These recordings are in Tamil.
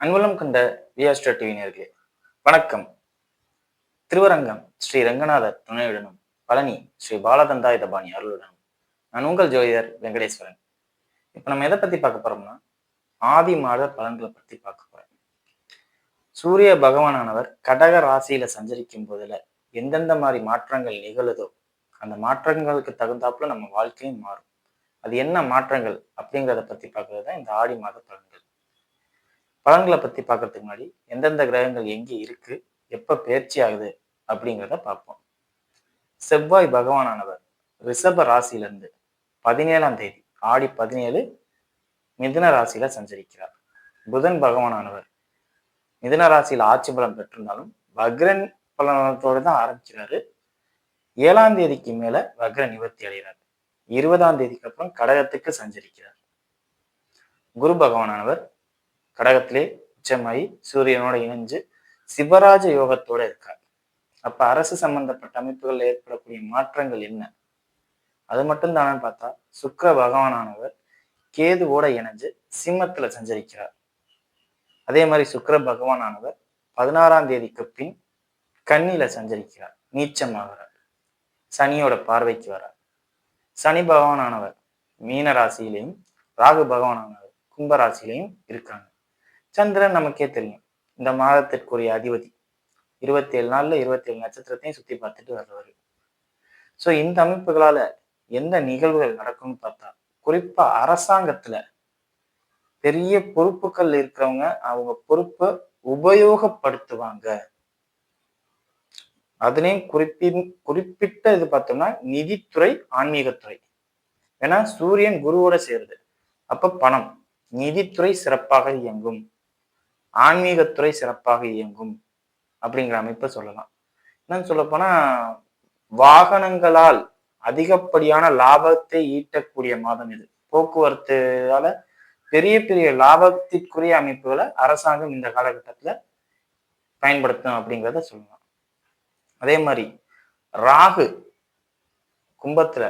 அன்புள்ளம் கொண்ட விஆஸ்டர் டிவி நேயர்களே வணக்கம். திருவரங்கம் ஸ்ரீ ரங்கநாதர் துணையுடனும் பழனி ஸ்ரீ பாலதந்தாயுதபாணி அருளுடனும் நான் உங்கள் ஜோதிடர் வெங்கடேஸ்வரன். இப்ப நம்ம எதை பத்தி பார்க்க போறோம்னா ஆதி மாத பலன்களை பத்தி பார்க்க போறோம். சூரிய பகவானானவர் கடக ராசியில சஞ்சரிக்கும் போதுல எந்தெந்த மாதிரி மாற்றங்கள் நிகழுதோ அந்த மாற்றங்களுக்கு தகுந்தாப்புல நம்ம வாழ்க்கையும் மாறும். அது என்ன மாற்றங்கள் அப்படிங்கிறத பத்தி பார்க்கறது தான் இந்த ஆடி மாத பலன்கள். பலன்களை பத்தி பார்க்கறதுக்கு முன்னாடி எந்தெந்த கிரகங்கள் எங்கே இருக்கு, எப்ப பயிற்சி ஆகுது அப்படிங்கிறத பார்ப்போம். செவ்வாய் பகவானானவர் ரிஷப ராசியிலிருந்து 17ஆம் தேதி ஆடி 17 மிதுன ராசியில சஞ்சரிக்கிறார். புதன் பகவானானவர் மிதுன ராசியில ஆட்சி பலம் பெற்றிருந்தாலும் வக்ரன் பலனத்தோடு தான் ஆரம்பிக்கிறாரு. 7ஆம் தேதிக்கு மேல வக்ர நிவர்த்தி அடைகிறார். 20ஆம் தேதிக்கு அப்புறம் கடகத்துக்கு சஞ்சரிக்கிறார். குரு பகவானானவர் கடகத்திலே உச்சமாயி சூரியனோட இணைஞ்சு சிவராஜ யோகத்தோட இருக்கார். அப்ப அரசு சம்பந்தப்பட்ட அமைப்புகள் ஏற்படக்கூடிய மாற்றங்கள் என்ன, அது மட்டும் தானே பார்த்தா சுக்கிர பகவானானவர் கேதுவோட இணைஞ்சு சிம்மத்துல சஞ்சரிக்கிறார். அதே மாதிரி சுக்கிர பகவானானவர் 16ஆம் தேதிக்கு பின் கன்னியில சஞ்சரிக்கிறார், நீச்சமாகிறார், சனியோட பார்வைக்கு வரார். சனி பகவானானவர் மீன ராசியிலையும் ராகு பகவானானவர் கும்ப ராசியிலையும் இருக்காங்க. சந்திரன் நமக்கே தெரியும், இந்த மாதத்திற்குரிய அதிபதி. 27 நாள்ல 27 நட்சத்திரத்தையும் சுத்தி பார்த்துட்டு வர்றவர். சோ இந்த அமைப்புகளால எந்த நிகழ்வுகள் நடக்கும்னு பார்த்தா, குறிப்பா அரசாங்கத்துல பெரிய பொறுப்புகள் இருக்கிறவங்க அவங்க பொறுப்பை உபயோகப்படுத்துவாங்க. அதுலயும் குறிப்பிட்ட இது பார்த்தோம்னா நிதித்துறை, ஆன்மீகத்துறை. ஏன்னா சூரியன் குருவோட சேருது. அப்ப பணம், நிதித்துறை சிறப்பாக இயங்கும், ஆன்மீகத்துறை சிறப்பாக இயங்கும் அப்படிங்கிற அமைப்பை சொல்லலாம். என்னன்னு சொல்ல போனா வாகனங்களால் அதிகப்படியான லாபத்தை ஈட்டக்கூடிய மாதம் இது. போக்குவரத்துனால பெரிய பெரிய லாபத்திற்குரிய அமைப்புகளை அரசாங்கம் இந்த காலகட்டத்துல பயன்படுத்தும் அப்படிங்கிறத சொல்லலாம். அதே மாதிரி ராகு கும்பத்துல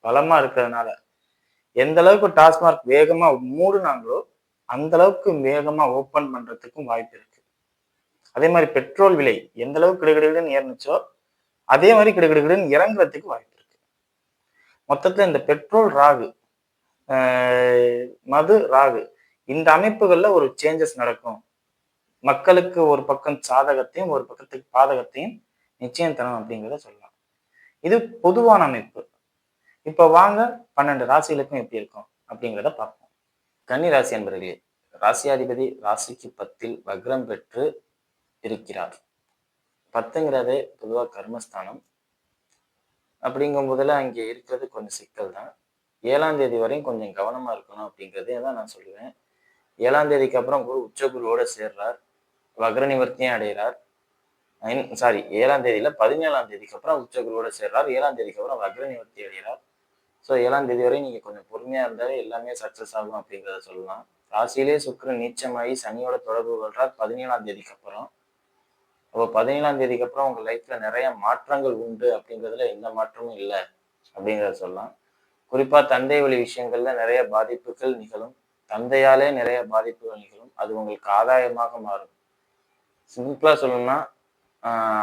பலமா இருக்கிறதுனால எந்த அளவுக்கு டாஸ்மார்க் வேகமா மூடுனாங்களோ அந்த அளவுக்கு வேகமா ஓபன் பண்றதுக்கும் வாய்ப்பு இருக்கு. அதே மாதிரி பெட்ரோல் விலை எந்த அளவுக்கு கிடுகிடுன்னு ஏறிச்சோ அதே மாதிரி கிடுகிடுன்னு இறங்குறதுக்கு வாய்ப்பு இருக்கு. மொத்தத்துல இந்த பெட்ரோல் ராகு, மது ராகு, இந்த அமைப்புகள்ல ஒரு சேஞ்சஸ் நடக்கும். மக்களுக்கு ஒரு பக்கம் சாதகத்தையும் ஒரு பக்கத்துக்கு பாதகத்தையும் நிச்சயம் தரும் அப்படிங்கிறத சொல்லலாம். இது பொதுவான அமைப்பு. இப்ப வாங்க 12 ராசிகளுக்கும் எப்படி இருக்கும் அப்படிங்கிறத பார்ப்போம். கன்னி ராசி என்பர்களே, ராசியாதிபதி ராசிக்கு 10ல் வக்ரம் பெற்று இருக்கிறார். 10ங்கிறதே பொதுவாக கர்மஸ்தானம். அப்படிங்கும் போதுல அங்கே இருக்கிறது கொஞ்சம் சிக்கல் தான். 7ஆம் தேதி வரையும் கொஞ்சம் கவனமா இருக்கணும் அப்படிங்கிறதே தான் நான் சொல்லுவேன். 7ஆம் தேதிக்கு அப்புறம் குரு உச்ச குருவோட சேர்றார், வக்ர நிவர்த்தியும் அடைகிறார். 7ஆம் தேதியில 17ஆம் தேதிக்கு அப்புறம் உச்ச குருவோட சேர்றார். 7ஆம் தேதிக்கு அப்புறம் வக்ர நிவர்த்தி அடைகிறார். ஸோ 7ஆம் தேதி வரையும் நீங்க கொஞ்சம் பொறுமையா இருந்தாலே எல்லாமே சக்சஸ் ஆகும் அப்படிங்கிறத சொல்லலாம். ராசியிலே சுக்கிரன் நீச்சமாகி சனியோட தொடர்பு கொள்றார் 17ஆம் தேதிக்கு அப்புறம். அப்போ 17ஆம் தேதிக்கு அப்புறம் உங்க லைஃப்ல நிறைய மாற்றங்கள் உண்டு அப்படிங்கிறதுல எந்த மாற்றமும் இல்லை அப்படிங்கிறத சொல்லலாம். குறிப்பா தந்தை வழி விஷயங்கள்ல நிறைய பாதிப்புகள் நிகழும். தந்தையாலே நிறைய பாதிப்புகள் நிகழும். அது உங்களுக்கு ஆதாயமாக மாறும். சிம்பிளா சொல்லணும்னா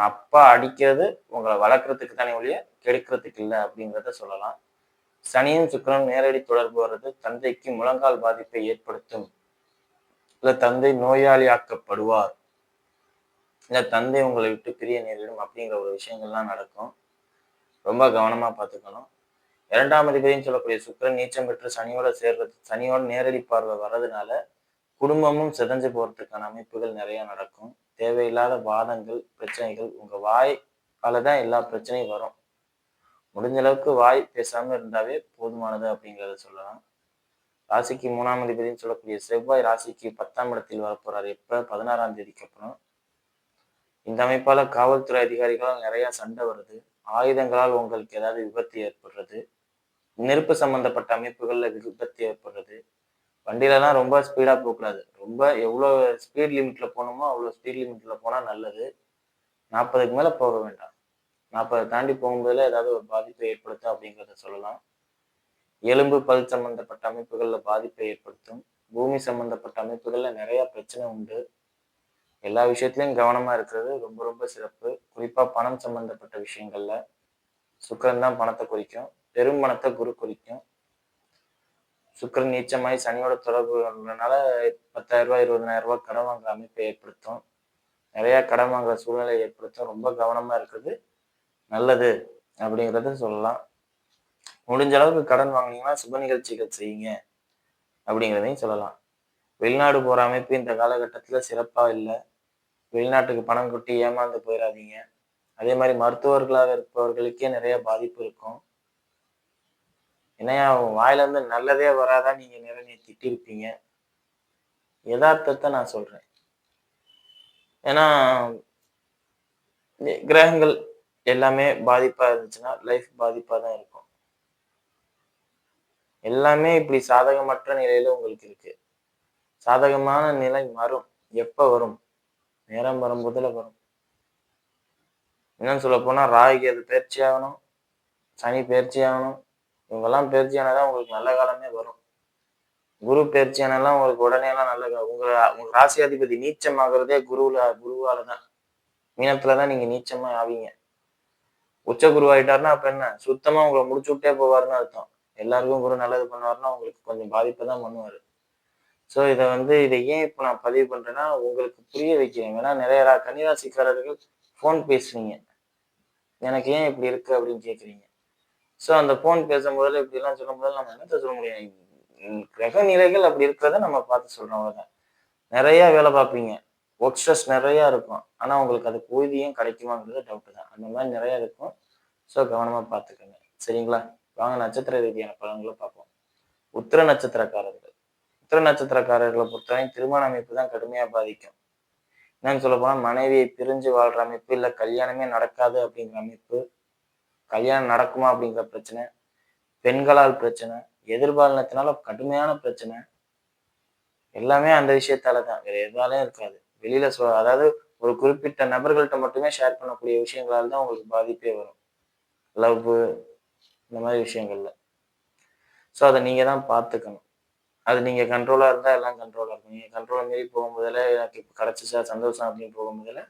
அப்பா அடிக்கிறது உங்களை வளர்க்கறதுக்கு தானே ஒழிய கெடுக்கிறதுக்கு இல்லை அப்படிங்கிறத சொல்லலாம். சனியும் சுக்கிரனும் நேரடி தொடர்பு வர்றது தந்தைக்கு முழங்கால் பாதிப்பை ஏற்படுத்தும், இல்ல தந்தை நோயாளியாக்கப்படுவார், இல்ல தந்தை உங்களை விட்டு பிரிய நேரிடும் அப்படிங்கிற ஒரு விஷயங்கள்லாம் நடக்கும். ரொம்ப கவனமா பார்த்துக்கணும். 2ஆம் அதிபதினு சொல்லக்கூடிய சுக்கிரன் நீச்சம் பெற்று சனியோட சேர்றது, சனியோட நேரடி பார்வை வர்றதுனால குடும்பமும் சிதைஞ்சு போறதுக்கான அமைப்புகள் நிறைய நடக்கும். தேவையில்லாத வாதங்கள், பிரச்சனைகள், உங்க வாயாலதான் எல்லா பிரச்சனையும் வரும். முடிஞ்ச அளவுக்கு வாய் பேசாம இருந்தாவே போதுமானது அப்படிங்கிறத சொல்லலாம். ராசிக்கு 3ஆம் அதிபதினு சொல்லக்கூடிய செவ்வாய் ராசிக்கு 10ஆம் இடத்தில் வரப்போறாரு. எப்ப? 16ஆம் தேதிக்கு அப்புறம். இந்த அமைப்பால காவல்துறை அதிகாரிகளால் நிறைய சண்டை வருது. ஆயுதங்களால் உங்களுக்கு ஏதாவது விபத்து ஏற்படுறது, நெருப்பு சம்பந்தப்பட்ட அமைப்புகள்ல விபத்து ஏற்படுறது. வண்டியிலலாம் ரொம்ப ஸ்பீடா போகக்கூடாது. ரொம்ப எவ்வளவு ஸ்பீட் லிமிட்ல போகணுமோ அவ்வளவு ஸ்பீட் லிமிட்ல போனா நல்லது. 40க்கு மேல போக வேண்டாம். 40 தாண்டி போகும்போதுல ஏதாவது ஒரு பாதிப்பை ஏற்படுத்தும் அப்படிங்கிறத சொல்லலாம். எலும்பு பல் சம்பந்தப்பட்ட அமைப்புகள்ல பாதிப்பை ஏற்படுத்தும். பூமி சம்பந்தப்பட்ட அமைப்புகள்ல நிறைய பிரச்சனை உண்டு. எல்லா விஷயத்திலயும் கவனமா இருக்கிறது ரொம்ப ரொம்ப சிறப்பு. குறிப்பா பணம் சம்பந்தப்பட்ட விஷயங்கள்ல சுக்கிரன் தான் பணத்தை குறிக்கும். பெரும் பணத்தை குரு குறிக்கும். சுக்கிரன் நீச்சமாயி சனியோட தொடர்பு கொண்டனால 10,000 ரூபாய் 20,000 ரூபாய் கடன் வாங்குற அமைப்பை ஏற்படுத்தும். நிறைய கடன் வாங்குற சூழ்நிலை ஏற்படுத்தும். ரொம்ப கவனமா இருக்கிறது நல்லது அப்படிங்கிறத சொல்லலாம். முடிஞ்ச அளவுக்கு கடன் வாங்கினீங்கன்னா சுப நிகழ்ச்சிகள் செய்யுங்க அப்படிங்கிறதையும் சொல்லலாம். வெளிநாடு போற அமைப்பு இந்த காலகட்டத்துல சிறப்பா இல்லை. வெளிநாட்டுக்கு பணம் கொட்டி ஏமாந்து போயிடாதீங்க. அதே மாதிரி மருத்துவர்களாக இருப்பவர்களுக்கே நிறைய பாதிப்பு இருக்கும். என்னையா வாயில இருந்து நல்லதே வராதான் நீங்க நிறைய திட்டிருப்பீங்க. யதார்த்தத்தை நான் சொல்றேன். ஏன்னா கிரகங்கள் எல்லாமே பாதிப்பா இருந்துச்சுன்னா லைஃப் பாதிப்பா தான் இருக்கும். எல்லாமே இப்படி சாதகமற்ற நிலையில உங்களுக்கு இருக்கு. சாதகமான நிலை வரும். எப்ப வரும்? நேரம் வரும்போதுல வரும். என்னன்னு சொல்ல போனா ராகுக்கு அது பயிற்சி ஆகணும், சனி பயிற்சி ஆகணும். இவங்கெல்லாம் பயிற்சி ஆனாதான் உங்களுக்கு நல்ல காலமே வரும். குரு பயிற்சி ஆனாலாம் உங்களுக்கு உடனே எல்லாம் நல்ல உங்க ராசியாதிபதி நீச்சம் ஆகுறதே குருவாலதான். மீனத்துலதான் நீங்க நீச்சமா ஆவீங்க. உச்ச குரு ஆயிட்டாருன்னா அப்ப என்ன சுத்தமா உங்களை முடிச்சு விட்டே போவாருன்னு அர்த்தம். எல்லாருக்கும் குரு நல்லது பண்ணுவாருன்னா உங்களுக்கு கொஞ்சம் பாதிப்பை தான் பண்ணுவாரு. ஸோ இதை ஏன் இப்போ நான் பதிவு பண்றேன்னா உங்களுக்கு புரிய வைக்கிறேன். ஏன்னா நிறைய கன்னிராசிக்காரர்கள் ஃபோன் பேசுறீங்க, எனக்கு ஏன் இப்படி இருக்கு அப்படின்னு கேட்குறீங்க. ஸோ அந்த ஃபோன் பேசும்போது இப்படி எல்லாம் சொல்லும் போது நம்ம என்னத்த சொல்ல முடியும்? கிரக நிலைகள் அப்படி இருக்கிறத நம்ம பார்த்து சொல்றோம். அவ்வளவுதான். நிறைய வேலை பார்ப்பீங்க, ஒர்க் ஸ்ட்ரெஸ் நிறைய இருக்கும். ஆனா உங்களுக்கு அதுக்கு ஊதியம் கிடைக்குமாங்கிறது டவுட் தான். அந்த மாதிரி நிறைய இருக்கும். ஸோ கவனமா பார்த்துக்கோங்க. சரிங்களா? வாங்க நட்சத்திர ரீதியான பலன்களை பார்ப்போம். உத்திர நட்சத்திரக்காரர்கள். உத்திர நட்சத்திரக்காரர்களை பொறுத்தவரை திருமண அமைப்பு தான் கடுமையா பாதிக்கும். என்னன்னு சொல்ல போனா மனைவியை பிரிஞ்சு வாழ்ற அமைப்பு, இல்ல கல்யாணமே நடக்காது அப்படிங்கிற அமைப்பு, கல்யாணம் நடக்குமா அப்படிங்கிற பிரச்சனை, பெண்களால் பிரச்சனை, எதிர்பாலினத்தினால கடுமையான பிரச்சனை, எல்லாமே அந்த விஷயத்தாலதான். வேற எதாலையும் இருக்காது. வெளியில அதாவது ஒரு குறிப்பிட்ட நபர்கள்ட்ட மட்டுமே ஷேர் பண்ணக்கூடிய விஷயங்களால தான் உங்களுக்கு பாதிப்பே வரும். லவ் இந்த மாதிரி விஷயங்கள்ல. ஸோ அதை நீங்க தான் பார்த்துக்கணும். அது நீங்க கண்ட்ரோலா இருந்தா எல்லாம் கண்ட்ரோலா இருக்கும். நீங்க கண்ட்ரோலை மீறி போகும்போதுல எனக்கு இப்போ கிடைச்சிச்சா சந்தோஷம் அப்படின்னு போகும்போதுல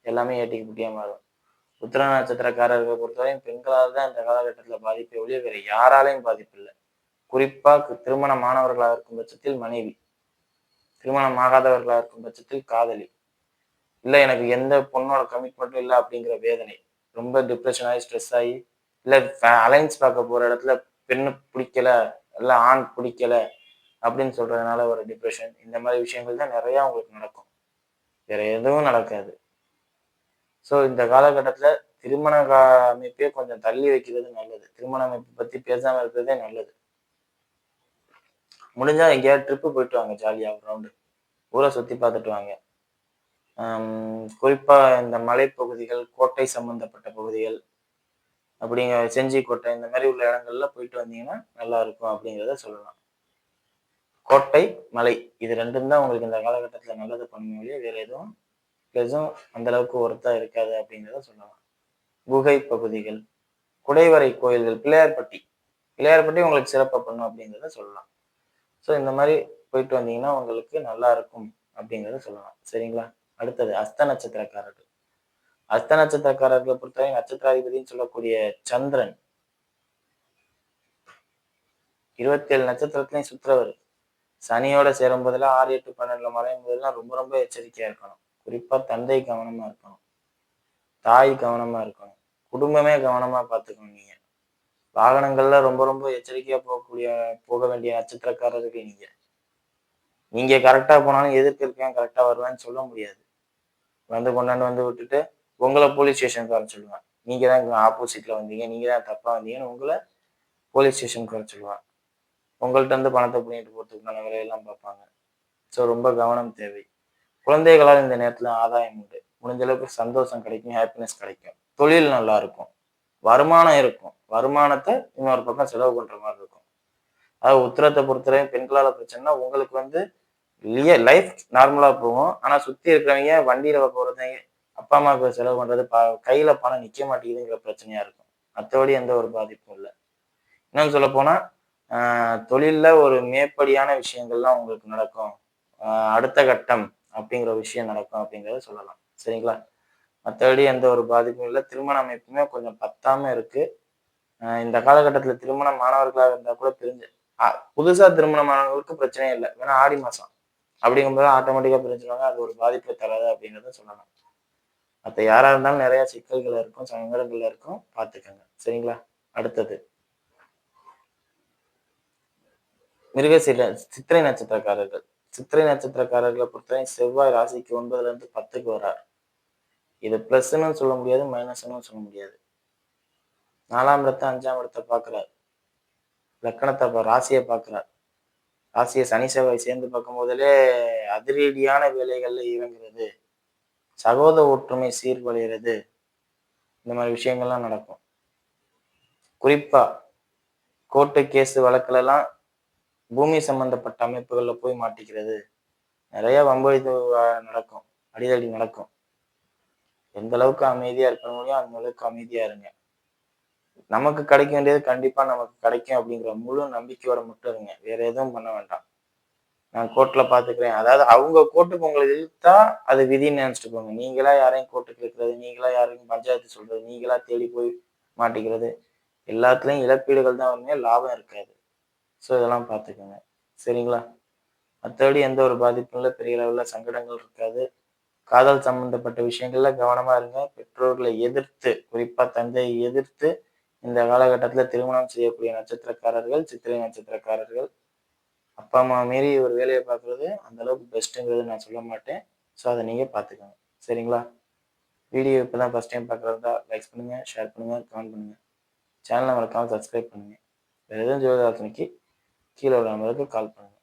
எல்லாமே ஏட்டிக்கு புட்டியா மாறும். உத்திர நட்சத்திரக்காரர்களை பொறுத்தவரையும் பெண்களால் தான் இந்த காலகட்டத்தில் பாதிப்பை ஒழிய வேற யாராலையும் பாதிப்பு இல்லை. குறிப்பா திருமணமானவர்களாக இருக்கும் பட்சத்தில் மனைவி, திருமணம் ஆகாதவர்களாக இருக்கும் பட்சத்தில் காதலி, இல்லை எனக்கு எந்த பொண்ணோட கமிட்மெண்ட்டும் இல்லை அப்படிங்கிற வேதனை, ரொம்ப டிப்ரெஷன் ஆகி ஸ்ட்ரெஸ் ஆகி, இல்லை அலைன்ஸ் பார்க்க போற இடத்துல பெண்ணு பிடிக்கல, இல்லை ஆண் பிடிக்கல அப்படின்னு சொல்றதுனால ஒரு டிப்ரெஷன், இந்த மாதிரி விஷயங்கள் தான் நிறைய உங்களுக்கு நடக்கும். வேற எதுவும் நடக்காது. ஸோ இந்த காலகட்டத்துல திருமண அமைப்பே கொஞ்சம் தள்ளி வைக்கிறது நல்லது. திருமண அமைப்பு பத்தி பேசாம இருக்கிறதே நல்லது. முடிஞ்சா எங்கேயாவது ட்ரிப்பு போயிட்டு வாங்க, ஜாலியா ஒரு ரவுண்டு ஊரை சுத்தி பார்த்துட்டு வாங்க. குறிப்பா இந்த மலைப்பகுதிகள், கோட்டை சம்பந்தப்பட்ட பகுதிகள், அப்படிங்கிற செஞ்சி கோட்டை இந்த மாதிரி உள்ள இடங்கள்ல போயிட்டு வந்தீங்கன்னா நல்லா இருக்கும் அப்படிங்கிறத சொல்லலாம். கோட்டை, மலை இது ரெண்டும் தான் உங்களுக்கு இந்த காலகட்டத்துல நல்லது பண்ணும் வழியே வேற எதுவும் அந்த அளவுக்கு ஒர்த்தா இருக்காது அப்படிங்கிறத சொல்லலாம். குகை பகுதிகள், குடைவரை கோயில்கள், பிள்ளையார்பட்டி உங்களுக்கு சிறப்பா பண்ணும் அப்படிங்கிறத சொல்லலாம். ஸோ இந்த மாதிரி போயிட்டு வந்தீங்கன்னா உங்களுக்கு நல்லா இருக்கும் அப்படிங்கிறத சொல்லலாம். சரிங்களா? அடுத்தது அஸ்த நட்சத்திரக்காரர்கள். அஸ்த நட்சத்திரக்காரர்களை பொறுத்தவரை நட்சத்திராதிபதினு சொல்லக்கூடிய சந்திரன் 27 நட்சத்திரத்திலையும் சுற்றுறவர். சனியோட சேரும் போதெல்லாம் 6, 8, 12 மறையும் போதெல்லாம் ரொம்ப ரொம்ப எச்சரிக்கையா இருக்கணும். குறிப்பா தந்தை கவனமா இருக்கணும், தாய் கவனமா இருக்கணும், குடும்பமே கவனமா பார்த்துக்கணும். நீங்க வாகனங்கள்ல ரொம்ப ரொம்ப எச்சரிக்கையா போக வேண்டிய நட்சத்திரக்காரர்கள் நீங்க. நீங்க கரெக்டா போனாலும் எதிர்க்க இருக்கேன் கரெக்டா வருவேன்னு சொல்ல முடியாது. கொண்டாந்து வந்து விட்டுட்டு உங்களை போலீஸ் ஸ்டேஷனுக்கு வர சொல்லுவான். நீங்க தான் ஆப்போசிட்ல வந்தீங்க, நீங்க தான் தப்பா வந்தீங்கன்னு உங்களை போலீஸ் ஸ்டேஷனுக்கு வர சொல்லுவான். உங்கள்கிட்ட இருந்து பணத்தை பிடிங்கிட்டு போறதுக்கான வேலையெல்லாம் பார்ப்பாங்க. ஸோ ரொம்ப கவனம் தேவை. குழந்தைகளால் இந்த நேரத்துல ஆதாயம் உண்டு. முடிஞ்ச அளவுக்கு சந்தோஷம் கிடைக்கும், ஹாப்பினஸ் கிடைக்கும், தொழில் நல்லா இருக்கும், வருமானம் இருக்கும். வருமானத்தை இன்னொரு பக்கம் செலவு பண்ற மாதிரி இருக்கும். அதாவது உத்திரத்தை பொறுத்தவரை பெண்களால பிரச்சனைனா உங்களுக்கு லைஃப் நார்மலா போகும். ஆனா சுத்தி இருக்கிறவங்க வண்டியில போறது, அப்பா அம்மாவுக்கு செலவு பண்றது, கையில பணம் நிக்க மாட்டேங்குதுங்கிற பிரச்சனையா இருக்கும். மற்றபடி எந்த ஒரு பாதிப்பும் இல்லை. இன்னும் சொல்ல போனா தொழில்ல ஒரு மேற்படியான விஷயங்கள்லாம் உங்களுக்கு நடக்கும். அடுத்த கட்டம் அப்படிங்கிற ஒரு விஷயம் நடக்கும் அப்படிங்கிறத சொல்லலாம். சரிங்களா? மத்தபடி எந்த ஒரு பாதிப்பும் இல்ல. திருமண அமைப்புமே கொஞ்சம் பத்தாம இருக்கு. இந்த காலகட்டத்தில திருமணம் மாணவர்களா இருந்தா கூட பிரிஞ்சு அ புதுசா திருமணமானவங்களுக்கு பிரச்சனையே இல்ல. ஏன்னா ஆடி மாசம். அப்படிங்கும்போது ஆட்டோமேட்டிக்கா பிரிஞ்சுருவாங்க. அது ஒரு பாதிப்பை தராது அப்படிங்கிறத சொல்லலாம். மத்த யாரா இருந்தாலும் நெறைய சிக்கல்கள் இருக்கும், சங்கடங்கள் இருக்கும். பார்த்துக்கங்க. சரிங்களா? அடுத்தது மிருகசீல சித்திரை நட்சத்திரக்காரர்கள். சித்திரை நட்சத்திரக்காரர்கள பொறுத்தவரை செவ்வாய் ராசிக்கு 9லேருந்து 10க்கு வரார். இது பிளஸ்ன்னு சொல்ல முடியாது, மைனஸ்ன்னும் சொல்ல முடியாது. 4ஆம் இடத்த 5ஆம் இடத்த பார்க்கிறார். லக்கணத்த ராசிய பார்க்கிறார். ராசிய சனி, செவ்வாய் சேர்ந்து பார்க்கும் முதலே அதிரடியான வேலைகள்ல இறங்குறது, சகோதர ஒற்றுமை சீர்குலையிறது, இந்த மாரி விஷயங்கள்லாம் நடக்கும். குறிப்பா கோர்ட்டு, கேஸ் வழக்குலலாம் பூமி சம்பந்தப்பட்ட அமைப்புகள்ல போய் மாட்டிக்கிறது. நெறைய வம்பு இது நடக்கும். அடிதடி நடக்கும். எந்த அளவுக்கு அமைதியா இருக்க முடியுமோ, அந்த அளவுக்கு அமைதியா இருங்க. நமக்கு கிடைக்க வேண்டியது கண்டிப்பா நமக்கு கிடைக்கும் அப்படிங்கிற முழு நம்பிக்கையோட மட்டும் இருங்க. வேற எதுவும் பண்ண வேண்டாம். நான் கோர்ட்ல பார்த்துக்கிறேன். அதாவது அவங்க கோர்ட்டுக்கு உங்கள இழுத்தா, அது விதின்னு நெனச்சுட்டு போங்க. நீங்களா யாரையும் கோர்ட்டுக்கு இழுக்கிறது, நீங்களா யாரையும் பஞ்சாயத்து சொல்றது, நீங்களா தேடி போய் மாட்டிக்கிறது, எல்லாத்துலயும் இழப்பீடுகள் தான் வருமே, லாபம் இருக்காது. ஸோ இதெல்லாம் பார்த்துக்கங்க. சரிங்களா? மத்தபடி எந்த ஒரு பாதிப்பும் இல்ல. பெரிய அளவுல சங்கடங்கள் இருக்காது. காதல் சம்பந்தப்பட்ட விஷயங்கள்ல கவனமா இருங்க. பெற்றோர்களை எதிர்த்து, குறிப்பா தந்தையை எதிர்த்து இந்த காலகட்டத்தில திருமணம் செய்யக்கூடிய நட்சத்திரக்காரர்கள், சித்திரை நட்சத்திரக்காரர்கள், அப்பா, அம்மா மீறி ஒரு வேலைய பார்க்குறது அந்த அளவுக்கு பெஸ்ட்டுங்கிறது நான் சொல்ல மாட்டேன். ஸோ அத நீங்க பார்த்துக்கங்க. சரிங்களா? வீடியோ இப்ப தான் ஃபர்ஸ்ட் டைம் பார்க்குறதா இருந்தா லைக் பண்ணுங்க, ஷேர் பண்ணுங்க, கமெண்ட் பண்ணுங்க. சேனல மறக்காம சப்ஸ்கிரைப் பண்ணுங்க. வேற எதுவும் ஜோதிட ஆலோசனைக்கு கீழ உள்ள நம்பருக்கு கால் பண்ணுங்க.